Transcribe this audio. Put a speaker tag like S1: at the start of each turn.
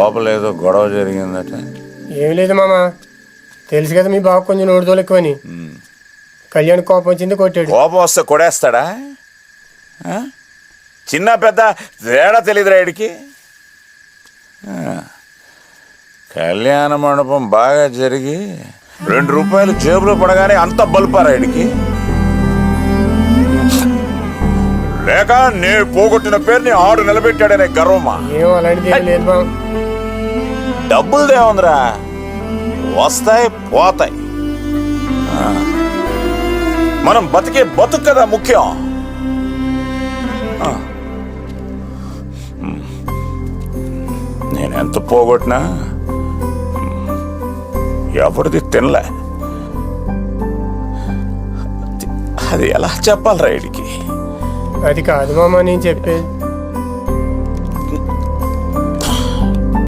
S1: లోపల ఏదో గొడవ జరిగిందట.
S2: ఏం లేదు మామ, తెలుసు కదా మీ బావ కొంచెం నోడుదోలు ఎక్కువని. కళ్యాణ్ కోపం వచ్చింది, కొట్టాడు.
S1: కోపం వస్తే కొడేస్తాడా? చిన్న పెద్ద తేడా తెలియదురా వీడికి. కళ్యాణ మండపం బాగా జరిగి 2 రూపాయలు జేబులో పడగానే అంత బలుపారా వీడికి? లేక నేను పోగొట్టిన పేరుని ఆడు నిలబెట్టాడనే గర్వమా?
S2: ఏమో అలాంటిది ఏం లేదు బావ.
S1: డబ్బులదే ఉందిరా, వస్తాయి పోతాయి. మనం బతికే బతుకు కదా ముఖ్యం. నేనెంత పోగొట్టినా ఎవరిది తినలే. అది ఎలా చెప్పాలరా వీడికి?
S2: అది కాదు మామ నేను చెప్పేది.